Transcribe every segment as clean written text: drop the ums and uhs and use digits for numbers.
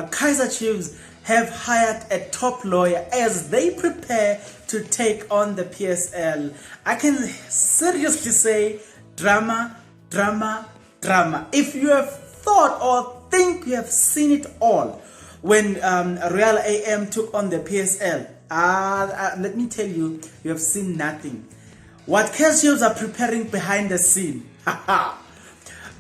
Kaizer Chiefs have hired a top lawyer as they prepare to take on the PSL. I can seriously say drama, drama, drama. If you have thought or think you have seen it all when Real AM took on the PSL, let me tell you, you have seen nothing. What Kaizer Chiefs are preparing behind the scene.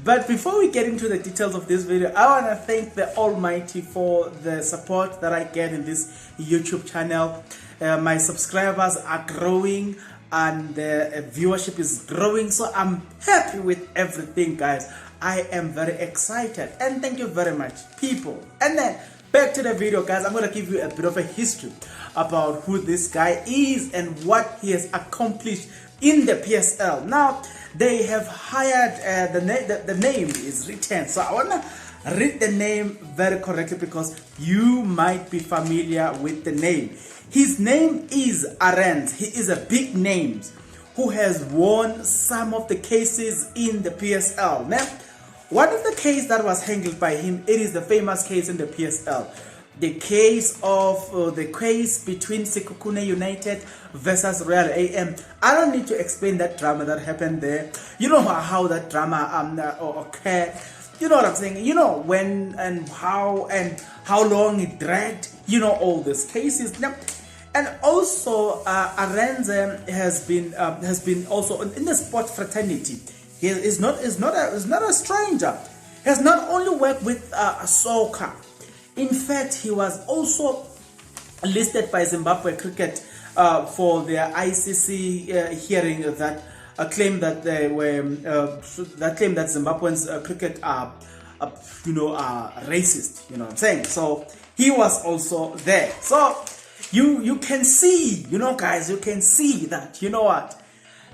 But before we get into the details of this video, I want to thank the Almighty for the support that I get in this YouTube channel. My subscribers are growing and the viewership is growing, so I'm happy with everything, guys. I am very excited and thank you very much, people. And then back to the video, guys. I'm going to give you a bit of a history about who this guy is and what he has accomplished in the PSL. Now, they have hired, the name is written, so I want to read the name very correctly because you might be familiar with the name. His name is Arendse. He is a big name who has won some of the cases in the PSL. Now, one of the cases that was handled by him, it is the famous case in the PSL. The case between Sekhukhune United versus Real AM. I don't need to explain that drama that happened there. You know how that drama occurred. You know what I'm saying? You know when and how long it dragged. You know all these cases. Now, and also Arendse has been also in the sport fraternity. He is not a stranger. He has not only worked with soccer. In fact, he was also listed by Zimbabwe Cricket for their ICC hearing that claim that they were that Zimbabweans cricket are racist. You know what I'm saying? So he was also there. So you can see, guys, you can see that, you know what,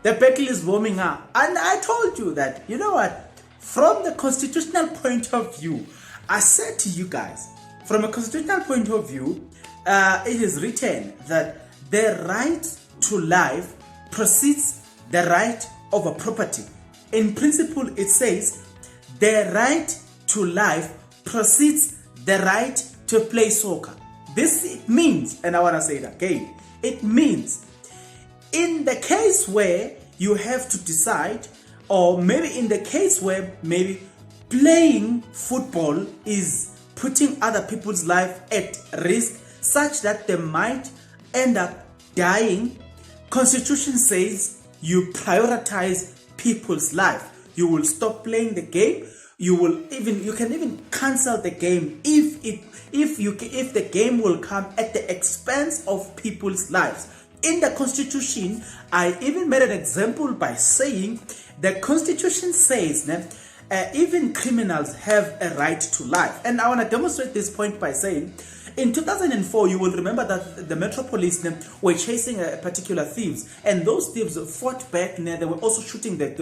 the battle is warming up. And I told you that, you know what, from the constitutional point of view, I said to you guys, from a constitutional point of view, it is written that the right to life precedes the right of a property. In principle, it says the right to life precedes the right to play soccer. This means, and I want to say it again, it means in the case where you have to decide, or maybe in the case where maybe playing football is putting other people's life at risk such that they might end up dying, Constitution says you prioritize people's life. You will stop playing the game. You can even cancel the game if the game will come at the expense of people's lives. In the Constitution, I even made an example by saying the Constitution says that even criminals have a right to life. And I want to demonstrate this point by saying, in 2004, you will remember that the Metro Police were chasing a particular thieves, and those thieves fought back. They were also shooting back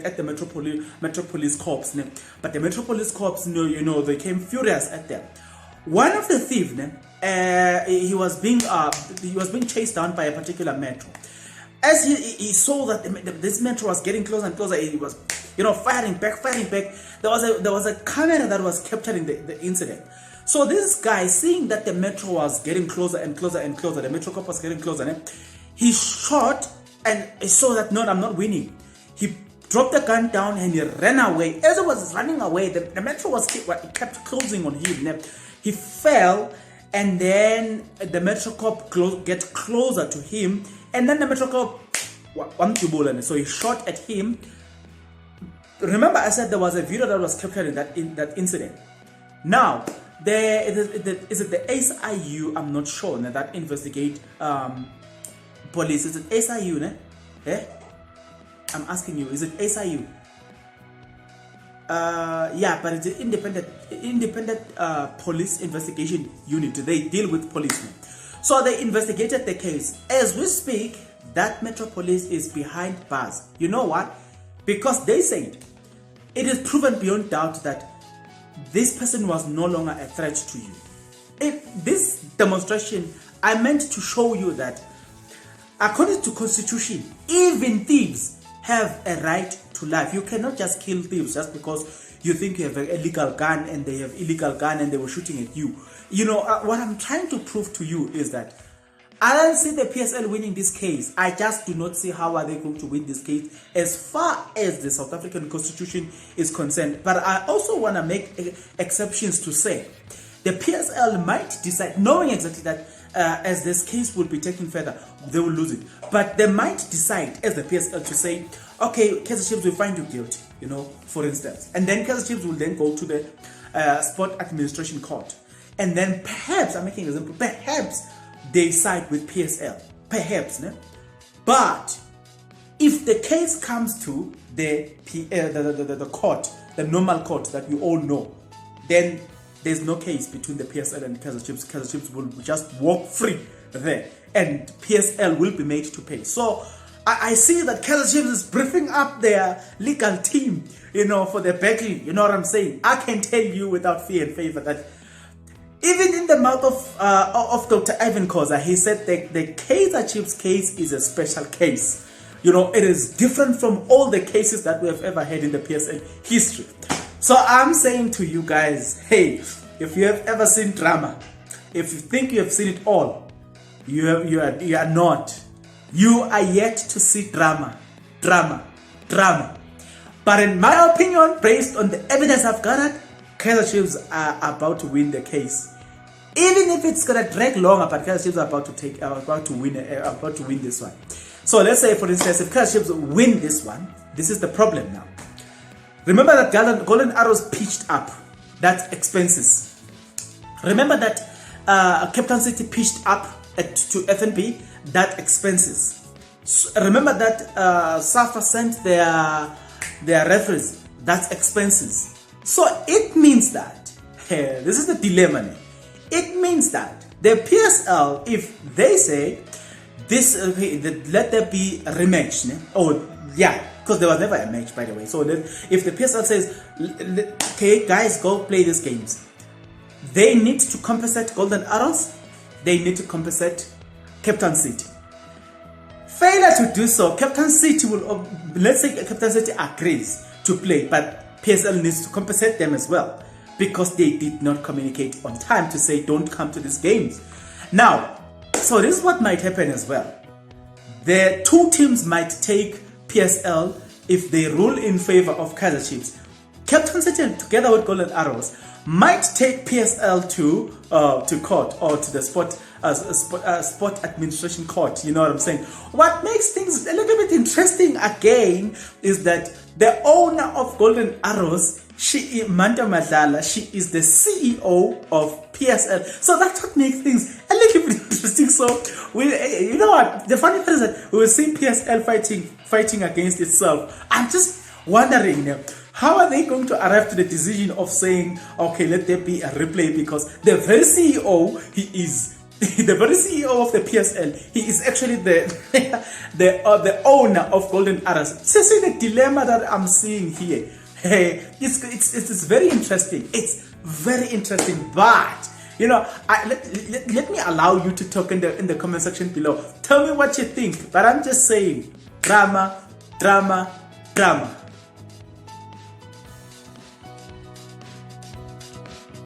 at the Metro Police Corps. But the Metro Police Corps, they came furious at them. One of the thieves, he was being chased down by a particular metro. As he saw that this metro was getting closer and closer, he was firing back. There was a camera that was capturing the incident. So this guy, seeing that the metro was getting closer and closer and closer, the metro cop was getting closer, he shot and he saw that, no, I'm not winning. He dropped the gun down and he ran away. As he was running away, the metro kept closing on him. He fell, and then the metro cop get closer to him, and then the metro cop, so he shot at him. Remember, I said there was a video that was captured in that incident. Now, is it the SIU? I'm not sure. That investigate police. Is it SIU? I'm asking you. Is it SIU? Yeah, but it's an independent police investigation unit. They deal with policemen. So they investigated the case. As we speak, that Metro Police is behind bars. You know what? Because they said it is proven beyond doubt that this person was no longer a threat to you. This demonstration, I meant to show you that according to Constitution, even thieves have a right to life. You cannot just kill thieves just because you think you have an illegal gun and they have illegal gun and they were shooting at you. You know, what I'm trying to prove to you is that I don't see the PSL winning this case. I just do not see how are they going to win this case as far as the South African Constitution is concerned. But I also want to make exceptions to say the PSL might decide, knowing exactly that as this case will be taken further, they will lose it. But they might decide as the PSL to say, okay, Kaizer Chiefs will find you guilty, you know, for instance. And then Kaizer Chiefs will then go to the Sport Administration Court. And then perhaps, I'm making an example, perhaps they side with PSL. Perhaps, no? But if the case comes to the court, the normal court that you all know, then there's no case between the PSL and Kaizer Chiefs. Kaizer Chiefs will just walk free there, and PSL will be made to pay. So I see that Kaizer Chiefs is briefing up their legal team, you know, for the battle. You know what I'm saying? I can tell you without fear and favor that even in the mouth of Dr. Ivan Khoza, he said that the Kaizer Chiefs case is a special case. You know, it is different from all the cases that we have ever had in the PSL history. So I'm saying to you guys, hey, if you have ever seen drama, if you think you have seen it all, you are not. You are yet to see drama. But in my opinion, based on the evidence I've gathered, Kaizer Chiefs are about to win the case. Even if it's gonna drag longer, but Kaizer Chiefs are about to win this one. So let's say, for instance, if Kaizer Chiefs win this one, this is the problem now. Remember that Golden Arrows pitched up. That's expenses. Remember that Captain City pitched up to FNB. That expenses. So remember that Safa sent their referees. That's expenses. So it means that, this is the dilemma now. It means that the PSL, if they say this, let there be a rematch, oh yeah, because there was never a match, by the way. So if the PSL says, okay guys, go play these games, they need to compensate Golden Arrows, they need to compensate Captain City. Failure to do so, Captain City will, let's say Captain City agrees to play, but PSL needs to compensate them as well, because they did not communicate on time to say don't come to these games. Now, so this is what might happen as well. The two teams might take PSL if they rule in favor of Kaizer Chiefs. Captain City, together with Golden Arrows, might take PSL to court or to the sport administration court. You know what I'm saying? What makes things a little bit interesting again is that the owner of Golden Arrows, Manta Madlala, she is the CEO of PSL. So that's what makes things a little bit interesting. So you know what? The funny part is that we will see PSL fighting against itself. I'm just wondering now, how are they going to arrive to the decision of saying, okay, let there be a replay? Because the very CEO, he is the very CEO of the PSL, he is actually the owner of Golden Arrows. So see the dilemma that I'm seeing here. Hey, it's very interesting. It's very interesting, but you know, let me allow you to talk in the comment section below. Tell me what you think. But I'm just saying, drama.